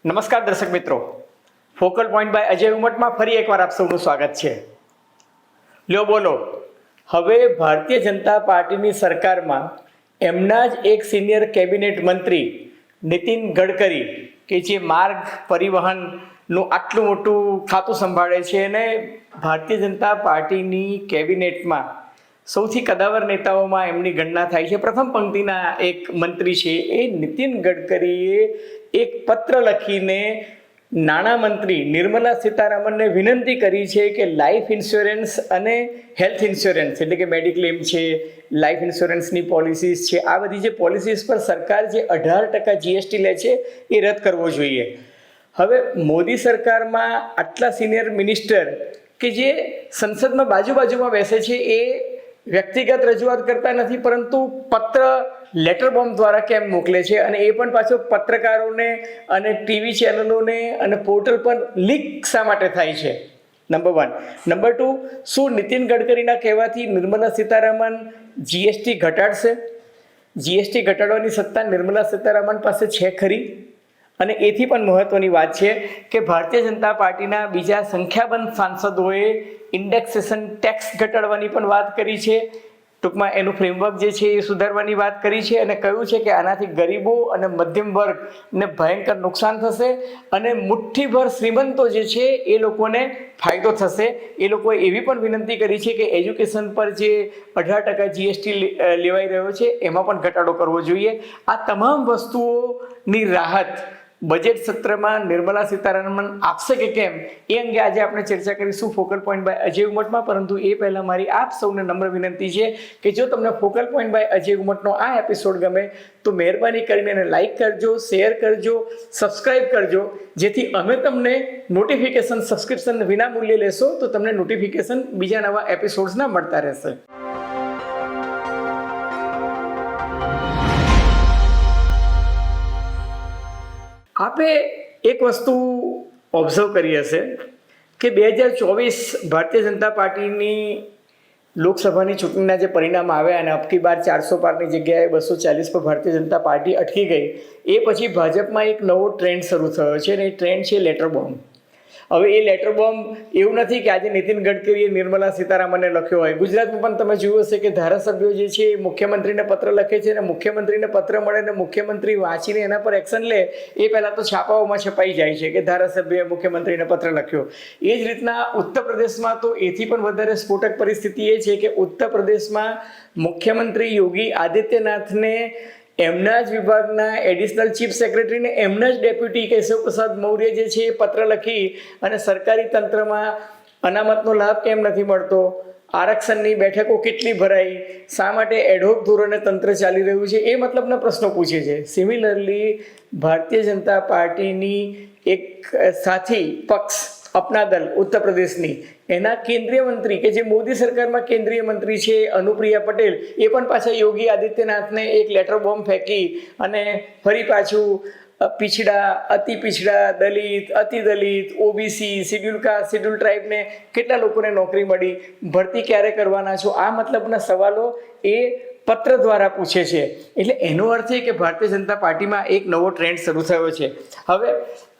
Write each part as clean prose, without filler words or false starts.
નમસ્કાર દર્શક મિત્રો, ફોકલ પોઈન્ટ બાય અજય ઉમટમાં ફરી એકવાર આપ સૌનું સ્વાગત છે. લ્યો બોલો, હવે ભારતીય જનતા પાર્ટીની સરકારમાં એમના જ એક સિનિયર કેબિનેટ મંત્રી નીતિન ગડકરી કે જે માર્ગ પરિવહનનું આટલું મોટું ખાતું સંભાળે છે અને ભારતીય જનતા પાર્ટીની કેબિનેટમાં સૌથી કદાવર નેતાઓમાં એમની ગણના થાય છે. પ્રથમ પંક્તિના એક મંત્રી છે એ નીતિન ગડકરીએ એક પત્ર લખીને નાણામંત્રી નિર્મલા સીતારામનને વિનંતી કરી છે કે લાઈફ ઇન્સ્યોરન્સ અને હેલ્થ ઇન્સ્યોરન્સ એટલે કે મેડિક્લેમ છે, લાઈફ ઇન્સ્યોરન્સની પોલિસીસ છે, આ બધી જે પોલિસીસ પર સરકાર જે 18% જીએસટી લે છે એ રદ કરવો જોઈએ. હવે મોદી સરકારમાં આટલા સિનિયર મિનિસ્ટર કે જે સંસદમાં બાજુમાં બેસે છે એ વ્યક્તિગત રજૂઆત કરતા નથી, પરંતુ પત્ર લેટર બોમ્બ દ્વારા કેમ મોકલે છે, અને એ પણ પાછો પત્રકારોને અને ટીવી ચેનલોને અને પોર્ટલ પર લીક શા માટે થાય છે? નંબર 1. નંબર 2, શું નીતિન ગડકરીના કહેવાથી નિર્મલા સીતારામન જીએસટી ઘટાડશે? જીએસટી ઘટાડવાની સત્તા નિર્મલા સીતારામન પાસે છે ખરી? અને એથી પણ મહત્વની વાત છે કે ભારતીય જનતા પાર્ટીના બીજા સંખ્યાબંધ સાંસદોએ ઇન્ડેક્સેશન ટેક્સ ઘટાડવાની પણ વાત કરી છે. ટૂંકમાં એનું ફ્રેમવર્ક જે છે એ સુધારવાની વાત કરી છે અને કહ્યું છે કે આનાથી ગરીબો અને મધ્યમ વર્ગને ભયંકર નુકસાન થશે અને મુઠ્ઠીભર શ્રીમંતો જે છે એ લોકોને ફાયદો થશે. એ લોકોએ એવી પણ વિનંતી કરી છે કે એજ્યુકેશન પર જે 18% જીએસટી લેવાઈ રહ્યો છે એમાં પણ ઘટાડો કરવો જોઈએ. આ તમામ વસ્તુઓની રાહત બજેટ સત્રમાં નિર્મલા સીતારામન આપશે કે કેમ, એ અંગે આજે આપણે ચર્ચા કરીશું ફોકલ પોઈન્ટ બાય અજય ઉમટમાં. પરંતુ એ પહેલાં મારી આપ સૌને નમ્ર વિનંતી છે કે જો તમને ફોકલ પોઈન્ટ બાય અજય ઉમટનો આ એપિસોડ ગમે તો મહેરબાની કરીને એને લાઇક કરજો, શેર કરજો, સબસ્ક્રાઇબ કરજો, જેથી અમે તમને નોટિફિકેશન સબસ્ક્રિપ્શન વિના મૂલ્યે લેશો તો તમને નોટિફિકેશન બીજા નવા એપિસોડ્સના મળતા રહેશે. આપે એક વસ્તુ ઓબ્ઝર્વ કરી હશે કે 2024 ભારતીય જનતા પાર્ટીની લોકસભાની ચૂંટણીના જે પરિણામ આવ્યા અને અબકી બાર 400 પારની જગ્યાએ 240 પર ભારતીય જનતા પાર્ટી અટકી ગઈ, એ પછી ભાજપમાં એક નવો ટ્રેન્ડ શરૂ થયો છે અને એ ટ્રેન્ડ છે લેટર બોમ્બ. હવે એ લેટર બોમ્બ એવું નથી કે આજે નીતિન ગડકરીએ નિર્મલા સીતારામને લખ્યો હોય. ગુજરાતમાં પણ તમે જોયું હશે કે ધારાસભ્યો જે છે એ મુખ્યમંત્રીને પત્ર લખે છે અને મુખ્યમંત્રીને પત્ર મળે અને મુખ્યમંત્રી વાંચીને એના પર એક્શન લે એ પહેલાં તો છાપાઓમાં છપાઈ જાય છે કે ધારાસભ્યએ મુખ્યમંત્રીને પત્ર લખ્યો. એ જ રીતના ઉત્તર પ્રદેશમાં તો એથી પણ વધારે સ્ફોટક પરિસ્થિતિ એ છે કે ઉત્તર પ્રદેશમાં મુખ્યમંત્રી યોગી આદિત્યનાથને એમના જ વિભાગના એડિશનલ ચીફ સેક્રેટરીને એમના જ ડેપ્યુટી કેશવ પ્રસાદ મૌર્ય જે છે એ પત્ર લખી અને સરકારી તંત્રમાં અનામતનો લાભ કેમ નથી મળતો, આરક્ષણની બેઠકો કેટલી ભરાઈ, શા માટે એડહોક ધોરણે તંત્ર ચાલી રહ્યું છે, એ મતલબના પ્રશ્નો પૂછે છે. સિમિલરલી ભારતીય જનતા પાર્ટીની એક સાથી પક્ષ અપના દલ ઉત્તર પ્રદેશની એના કેન્દ્રીય મંત્રી કે જે મોદી સરકારમાં કેન્દ્રીય મંત્રી છે અનુપ્રિયા પટેલ, એ પણ પાછા યોગી આદિત્યનાથને એક લેટર બોમ્બ ફેંકી અને ફરી પાછું પિછડા, અતિ પિછડા, દલિત, અતિ દલિત, ઓબીસી, શિડ્યુલ કાસ્ટ, શિડ્યુલ ટ્રાઇબને કેટલા લોકોને નોકરી મળી, ભરતી ક્યારે કરવાના છો, આ મતલબના સવાલો એ પત્ર દ્વારા પૂછે છે. એટલે એનો અર્થ એ કે ભારતીય જનતા પાર્ટીમાં એક નવો ટ્રેન્ડ શરૂ થયો છે. હવે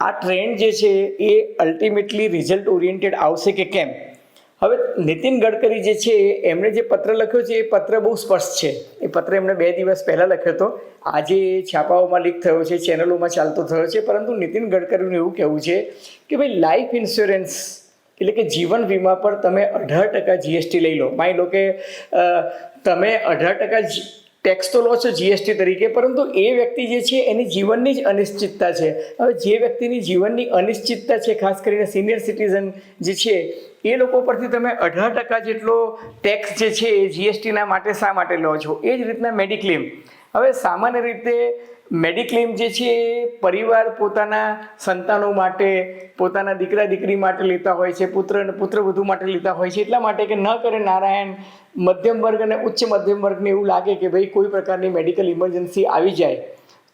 આ ટ્રેન્ડ જે છે એ અલ્ટિમેટલી રિઝલ્ટ ઓરિએન્ટેડ આવશે કે કેમ? હવે નીતિન ગડકરી જે છે એમણે જે પત્ર લખ્યો છે એ પત્ર બહુ સ્પષ્ટ છે. એ પત્ર એમણે 2 દિવસ પહેલાં લખ્યો હતો, આજે છાપાઓમાં લીક થયો છે, ચેનલોમાં ચાલતો થયો છે. પરંતુ નીતિન ગડકરીનું એવું કહેવું છે કે ભાઈ લાઈફ ઇન્સ્યોરન્સ એટલે કે જીવન વીમા પર તમે 18% જીએસટી લઈ લો. માની લો કે તમે 18% ટેક્સ તો લો છો જીએસટી તરીકે, પરંતુ એ વ્યક્તિ જે છે એની જીવનની જ અનિશ્ચિતતા છે. હવે જે વ્યક્તિની જીવનની અનિશ્ચિતતા છે, ખાસ કરીને સિનિયર સિટીઝન જે છે એ લોકો પરથી તમે 18% જેટલો ટેક્સ જે છે એ જીએસટીના માટે શા માટે લો છો? એ જ રીતના મેડિક્લેમ. હવે સામાન્ય રીતે મેડિક્લેમ જે છે એ પરિવાર પોતાના સંતાનો માટે, પોતાના દીકરા દીકરી માટે લેતા હોય છે, પુત્ર અને પુત્રવધુ માટે લેતા હોય છે, એટલા માટે કે ન કરે નારાયણ મધ્યમ વર્ગ અને ઉચ્ચ મધ્યમ વર્ગને એવું લાગે કે ભાઈ કોઈ પ્રકારની મેડિકલ ઇમરજન્સી આવી જાય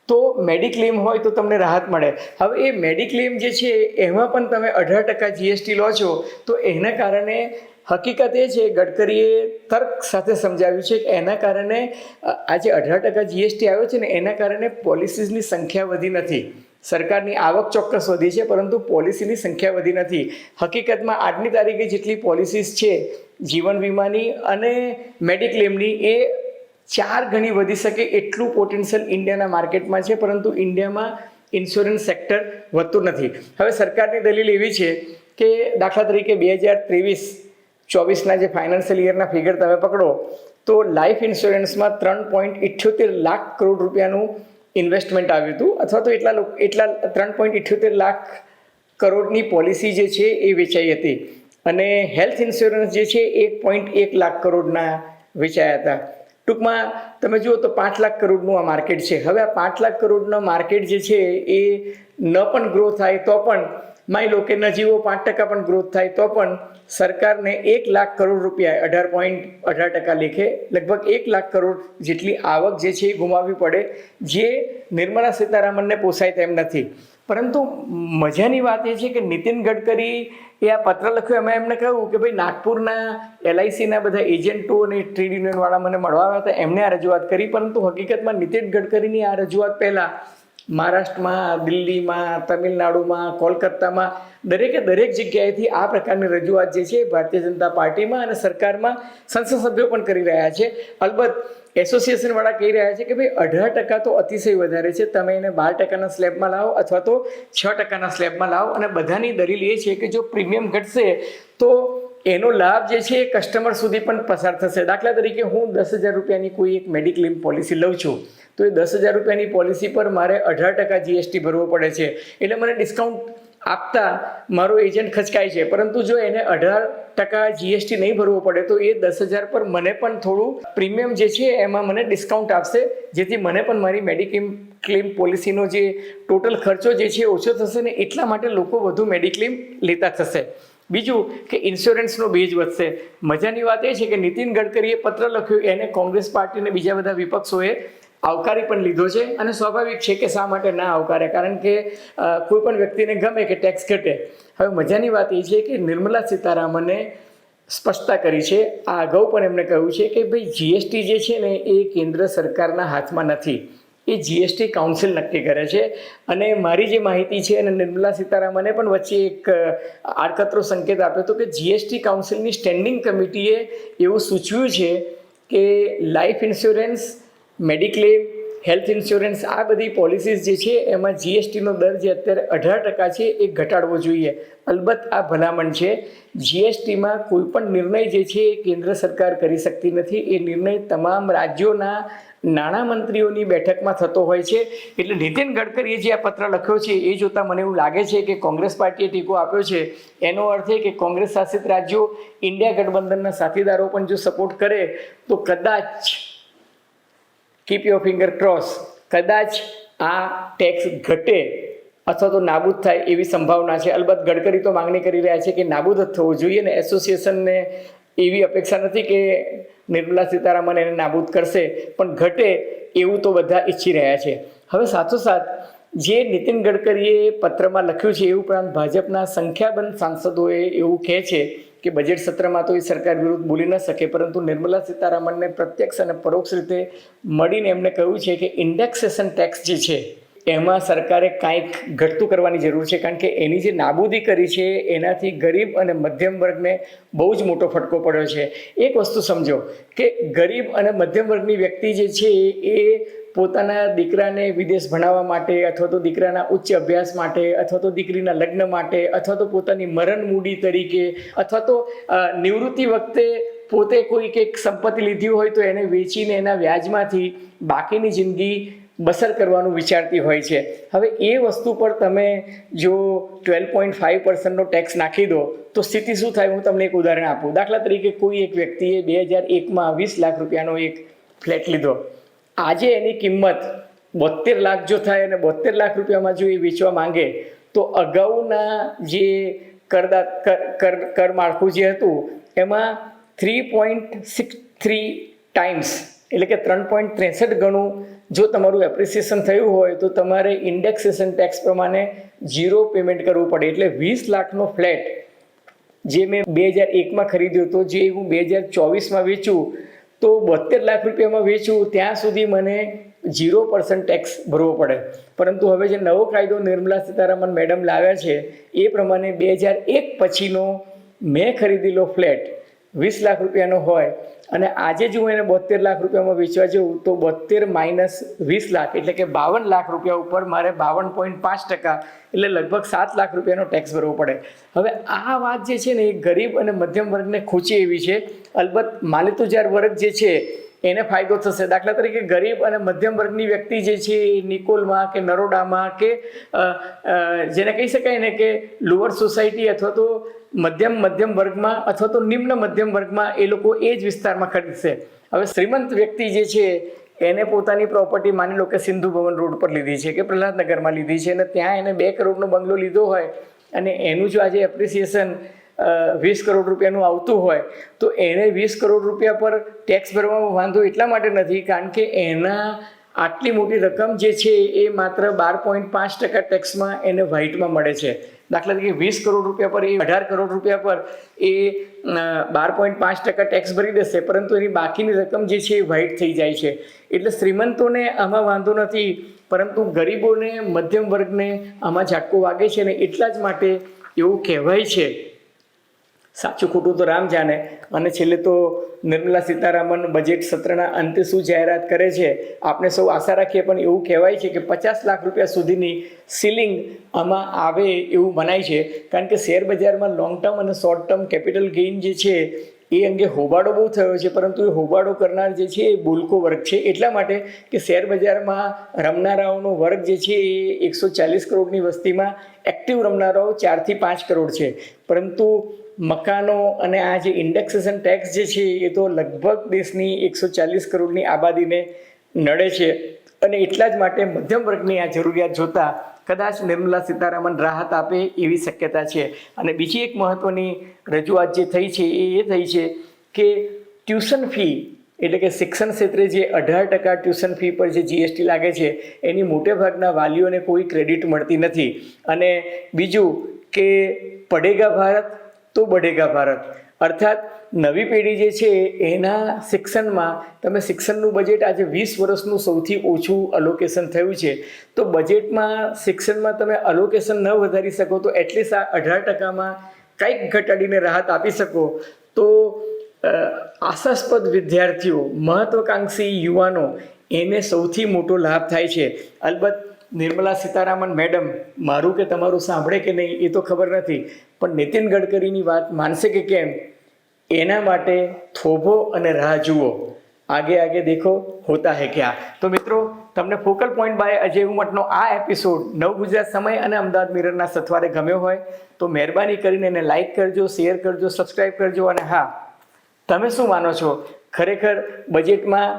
તો મેડિક્લેમ હોય તો તમને રાહત મળે. હવે એ મેડિક્લેમ જે છે એમાં પણ તમે 18% જીએસટી લો છો, તો એના કારણે હકીકત એ છે, ગડકરીએ તર્ક સાથે સમજાવ્યું છે કે એના કારણે આ જે 18% જીએસટી આવ્યો છે ને એના કારણે પોલિસીસની સંખ્યા વધી નથી, સરકારની આવક ચોક્કસ વધી છે, પરંતુ પોલિસીની સંખ્યા વધી નથી. હકીકતમાં આજની તારીખે જેટલી પોલિસીસ છે જીવન વીમાની અને મેડિક્લેમની, એ 4 ગણી વધી શકે એટલું પોટેન્શિયલ ઇન્ડિયાના માર્કેટમાં છે, પરંતુ ઇન્ડિયામાં ઇન્સ્યોરન્સ સેક્ટર વધતું નથી. હવે સરકારની દલીલ એવી છે કે દાખલા તરીકે 2023-24ના જે ફાઇનાન્શિયલ યરના ફિગર તમે પકડો તો લાઈફ ઇન્સ્યોરન્સમાં 3.78 લાખ કરોડ રૂપિયાનું ઇન્વેસ્ટમેન્ટ આવ્યું હતું, અથવા તો એટલા 3.78 લાખ કરોડની પોલિસી જે છે એ વેચાઈ હતી, અને હેલ્થ ઇન્સ્યોરન્સ જે છે 1.1 લાખ કરોડના વેચાયા હતા. ટૂંકમાં તમે જુઓ તો 5 લાખ કરોડનું આ માર્કેટ છે. હવે આ 5 લાખ કરોડનો માર્કેટ જે છે એ ન પણ ગ્રો થાય તો પણ, માની લો કે નજીવો 5% પણ ગ્રોથ થાય તો પણ સરકારને 1 લાખ કરોડ રૂપિયા 18.18% લેખે લગભગ 1 લાખ કરોડ જેટલી આવક જે છે એ ગુમાવવી પડે, જે નિર્મલા સીતારામનને પોસાય તેમ નથી. પરંતુ મજાની વાત એ છે કે નીતિન ગડકરી એ આ પત્ર લખ્યો, એમાં એમને કહ્યું કે ભાઈ નાગપુરના LICના બધા એજન્ટો અને ટ્રેડ યુનિયનવાળા મને મળવા આવ્યા હતા, એમને આ રજૂઆત કરી. પરંતુ હકીકતમાં નીતિન ગડકરીની આ રજૂઆત પહેલાં મહારાષ્ટ્રમાં, દિલ્હીમાં, તમિલનાડુમાં, કોલકાતામાં દરેક જગ્યાએથી આ પ્રકારની રજૂઆત જે છે ભારતીય જનતા પાર્ટીમાં અને સરકારમાં સંસદ સભ્યો પણ કરી રહ્યા છે. અલબત્ત એસોસિએશનવાળા કહી રહ્યા છે કે ભાઈ 18% તો અતિશય વધારે છે, તમે એને 12%ના સ્લેબમાં લાવો અથવા તો 6%ના સ્લેબમાં લાવો. અને બધાની દલીલ એ છે કે જો પ્રીમિયમ ઘટશે તો એનો લાભ જે છે એ કસ્ટમર સુધી પણ પસાર થશે. દાખલા તરીકે હું 10,000 રૂપિયાની કોઈ એક મેડિક્લેમ પોલિસી લઉં છું, તો એ 10,000 રૂપિયાની પોલિસી પર મારે 18% GST ભરવો પડે છે, એટલે મને ડિસ્કાઉન્ટ આપતા મારો એજન્ટ ખચકાય છે. પરંતુ જો એને 18% GST નહીં ભરવો પડે તો એ 10,000 પર મને પણ થોડું પ્રીમિયમ જે છે એમાં મને ડિસ્કાઉન્ટ આપશે, જેથી મને પણ મારી મેડિક્લેમ પોલિસીનો જે ટોટલ ખર્ચો જે છે ઓછો થશે ને એટલા માટે લોકો વધુ મેડિક્લેમ લેતા થશે. બીજું કે ઇન્સ્યોરન્સનો બેઝ વધશે. મજાની વાત એ છે કે નીતિન ગડકરીએ પત્ર લખ્યો, એને કોંગ્રેસ પાર્ટી અને બીજા બધા વિપક્ષોએ આવકારી પણ લીધો છે, અને સ્વાભાવિક છે કે શા માટે ના આવકારે, કારણ કે કોઈ પણ વ્યક્તિને ગમે કે ટેક્સ ઘટે. હવે મજાની વાત એ છે કે નિર્મલા સીતારામને સ્પષ્ટતા કરી છે, આ અગાઉ પણ એમણે કહ્યું છે કે ભાઈ GST જે છે ને એ કેન્દ્ર સરકારના હાથમાં નથી, એ GST કાઉન્સિલ નક્કી કરે છે. અને મારી જે માહિતી છે, અને નિર્મલા સીતારામને પણ વચ્ચે એક આડકતરો સંકેત આપ્યો હતો કે GST કાઉન્સિલની સ્ટેન્ડિંગ કમિટીએ એવું સૂચવ્યું છે કે life insurance, mediclaim, health insurance આ બધી પોલિસીસ જે છે એમાં GSTનો દર જે અત્યારે 18% છે એ ઘટાડવો જોઈએ. અલબત્ત આ ભલામણ છે. GSTમાં કોઈ પણ નિર્ણય જે છે એ કેન્દ્ર સરકાર કરી શકતી નથી, એ નિર્ણય તમામ રાજ્યોના નાણામંત્રીઓની બેઠકમાં થતો હોય છે. એટલે નીતિન ગડકરીએ જે આ પત્ર લખ્યો છે એ જોતાં મને એવું લાગે છે કે કોંગ્રેસ પાર્ટીએ ટેકો આપ્યો છે, એનો અર્થ એ કે કોંગ્રેસ શાસિત રાજ્યો, ઇન્ડિયા ગઠબંધનના સાથીદારો પણ જો સપોર્ટ કરે તો કદાચ, કીપ યોર ફિંગર ક્રોસ, કદાચ આ ટેક્સ ઘટે અથવા તો નાબૂદ થાય એવી સંભાવના છે. અલબત્ત ગડકરી તો માંગણી કરી રહ્યા છે કે નાબૂદ જ થવું જોઈએ, ને એસોસિએશનને એવી અપેક્ષા નથી કે નિર્મલા સીતારામન એને નાબૂદ કરશે, પણ ઘટે એવું તો બધા ઈચ્છી રહ્યા છે. હવે સાથોસાથ જે નીતિન ગડકરીએ પત્રમાં લખ્યું છે એ ઉપરાંત ભાજપના સંખ્યાબંધ સાંસદોએ એવું કહે છે કે બજેટ સત્રમાં તો એ સરકાર વિરુદ્ધ બોલી ન શકે, પરંતુ નિર્મલા સીતારામનને પ્રત્યક્ષ અને પરોક્ષ રીતે મળીને એમણે કહ્યું છે કે ઇન્ડેક્સેશન ટેક્સ જે છે એમાં સરકારે કાંઈક ઘટતું કરવાની જરૂર છે, કારણ કે એની જે નાબૂદી કરી છે એનાથી ગરીબ અને મધ્યમ વર્ગને બહુ જ મોટો ફટકો પડ્યો છે. એક વસ્તુ સમજો કે ગરીબ અને મધ્યમ વર્ગની વ્યક્તિ જે છે એ પોતાના દીકરાને વિદેશ ભણાવવા માટે, અથવા તો દીકરાના ઉચ્ચ અભ્યાસ માટે, અથવા તો દીકરીના લગ્ન માટે, અથવા તો પોતાની મરણ મૂડી તરીકે, અથવા તો નિવૃત્તિ વખતે પોતે કોઈ કંઈક સંપત્તિ લીધી હોય તો એને વેચીને એના વ્યાજમાંથી બાકીની જિંદગી બસર કરવાનું વિચારતી હોય છે. હવે એ વસ્તુ પર તમે જો 12.5%નો ટેક્સ નાખી દો તો સ્થિતિ શું થાય, હું તમને એક ઉદાહરણ આપું. દાખલા તરીકે કોઈ એક વ્યક્તિએ 2001માં 20 લાખ રૂપિયાનો એક ફ્લેટ લીધો, આજે એની કિંમત 72 લાખ જો થાય અને 72 લાખ રૂપિયામાં જો એ વેચવા માંગે તો અગાઉના જે કર માળખું જે હતું એમાં 3.63 ટાઈમ્સ એટલે કે 3.63 ગણું જો તમારું એપ્રિસિએશન થયું હોય તો તમારે ઇન્ડેક્સેશન ટેક્સ પ્રમાણે 0 પેમેન્ટ કરવું પડે. એટલે 20 લાખનો ફ્લેટ જે મેં 2001માં ખરીદ્યો હતો, જે હું 2024માં વેચું તો 72 લાખ રૂપિયામાં વેચું ત્યાં સુધી મને 0% ટેક્સ ભરવો પડે. પરંતુ હવે જે નવો કાયદો નિર્મલા સીતારામન મેડમ લાવ્યા છે એ પ્રમાણે 2001 પછીનો મેં ખરીદેલો ફ્લેટ 20 લાખ રૂપિયાનો હોય અને આજે જો હું એને 72 લાખ રૂપિયામાં વેચવા જાઉં તો 72 માઇનસ 20 લાખ એટલે કે 52 લાખ રૂપિયા ઉપર મારે 52.5% એટલે લગભગ 7 લાખ રૂપિયાનો ટેક્સ ભરવો પડે. હવે આ વાત જે છે ને એ ગરીબ અને મધ્યમ વર્ગને ખૂંચે એવી છે. અલબત્ત માલિતુજાર વર્ગ જે છે એને ફાયદો થશે. દાખલા તરીકે ગરીબ અને મધ્યમ વર્ગની વ્યક્તિ જે છે એ નિકોલમાં કે નરોડામાં કે જેને કહી શકાય ને કે લોઅર સોસાયટી અથવા તો મધ્યમ વર્ગમાં અથવા તો નિમ્ન મધ્યમ વર્ગમાં એ લોકો એ જ વિસ્તારમાં ખરીદશે. હવે શ્રીમંત વ્યક્તિ જે છે એને પોતાની પ્રોપર્ટી માની લો કે સિંધુ ભવન રોડ પર લીધી છે કે પ્રહલાદનગરમાં લીધી છે અને ત્યાં એને 2 કરોડનો બંગલો લીધો હોય અને એનું જો આજે એપ્રિસિએશન 20 કરોડ રૂપિયાનું આવતું હોય તો એને 20 કરોડ રૂપિયા પર ટેક્સ ભરવામાં વાંધો એટલા માટે નથી કારણ કે એના આટલી મોટી રકમ જે છે એ માત્ર 12.5% ટેક્સમાં એને વ્હાઇટમાં મળે છે. દાખલા તરીકે 20 કરોડ રૂપિયા પર એ 18 કરોડ રૂપિયા પર એ 12.5% ટેક્સ ભરી દેશે પરંતુ એની બાકીની રકમ જે છે એ વ્હાઇટ થઈ જાય છે. એટલે શ્રીમંતોને આમાં વાંધો નથી પરંતુ ગરીબોને મધ્યમ વર્ગને આમાં ઝાટકો વાગે છે ને એટલા જ માટે એવું કહેવાય છે. સાચું ખોટું તો રામ જાણે. અને છેલ્લે તો નિર્મલા સીતારામન બજેટ સત્રના અંતે શું જાહેરાત કરે છે આપણે સૌ આશા રાખીએ પણ એવું કહેવાય છે કે 50 લાખ રૂપિયા સુધીની સીલિંગ આમાં આવે એવું મનાય છે કારણ કે શેર બજારમાં લોંગ ટર્મ અને શોર્ટ ટર્મ કેપિટલ ગેઇન જે છે એ અંગે હોબાળો બહુ થયો છે પરંતુ એ હોબાળો કરનાર જે છે એ બોલકો વર્ગ છે. એટલા માટે કે શેર બજારમાં રમનારાઓનો વર્ગ જે છે એ 140 કરોડની વસ્તીમાં એક્ટિવ રમનારાઓ 4 થી 5 કરોડ છે પરંતુ મકાનો અને આ જે ઇન્ડેક્સેશન ટેક્સ જે છે એ તો લગભગ દેશની 140 કરોડની આબાદીને નડે છે અને એટલા જ માટે મધ્યમ વર્ગની આ જરૂરિયાત જોતા કદાચ નિર્મલા સીતારામન રાહત આપે એવી શક્યતા છે. અને બીજી એક મહત્ત્વની રજૂઆત જે થઈ છે એ થઈ છે કે ટ્યુશન ફી એટલે કે શિક્ષણ ક્ષેત્રે જે 18% ટ્યુશન ફી પર જે જીએસટી લાગે છે એની મોટેભાગના વાલીઓને કોઈ ક્રેડિટ મળતી નથી. અને બીજું કે પડેગા ભારત તો બઢેગા ભારત અર્થાત નવી પેઢી જે છે એના શિક્ષણમાં તમે શિક્ષણનું બજેટ આજે 20 વર્ષનું સૌથી ઓછું અલોકેશન થયું છે તો બજેટમાં શિક્ષણમાં તમે અલોકેશન ન વધારી શકો તો એટલીસ્ટ આ 18%માં કંઈક ઘટાડીને રાહત આપી શકો તો આશાસ્પદ વિદ્યાર્થીઓ મહત્વાકાંક્ષી યુવાનો એને સૌથી મોટો લાભ થાય છે. અલબત્ત નિર્મલા સીતારામન મેડમ મારું કે તમારું સાંભળે કે નહીં એ તો ખબર નથી પણ નીતિન ગડકરીની વાત માનશે કે કેમ એના માટે થોભો અને રાહ જુઓ. આગે આગે દેખો હોતા હૈ ક્યા. તો મિત્રો તમને ફોકલ પોઈન્ટ બાય અજય ઉમટનો આ એપિસોડ નવ ગુજરાત સમય અને અમદાવાદ મિરરના સથવારે ગમ્યો હોય તો મહેરબાની કરીને એને લાઇક કરજો, શેર કરજો, સબસ્ક્રાઈબ કરજો. અને હા, તમે શું માનો છો ખરેખર બજેટમાં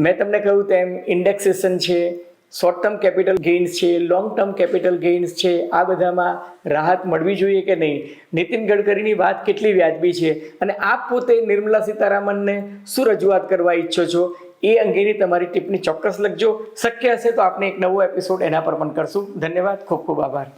મેં તમને કહ્યું તેમ ઇન્ડેક્સેશન છે, શોર્ટ ટર્મ કેપિટલ ગેઇન્સ છે, લોંગ ટર્મ કેપિટલ ગેઇન્સ છે, આ બધામાં રાહત મળવી જોઈએ કે નહીં? નીતિન ગડકરીની વાત કેટલી વ્યાજબી છે અને આપ પોતે નિર્મલા સીતારામનને શું રજૂઆત કરવા ઈચ્છો છો એ અંગેની તમારી ટિપ્પણી ચોક્કસ લખજો. શક્ય હશે તો આપણે એક નવો એપિસોડ એના પર પણ કરશું. ધન્યવાદ, ખૂબ ખૂબ આભાર.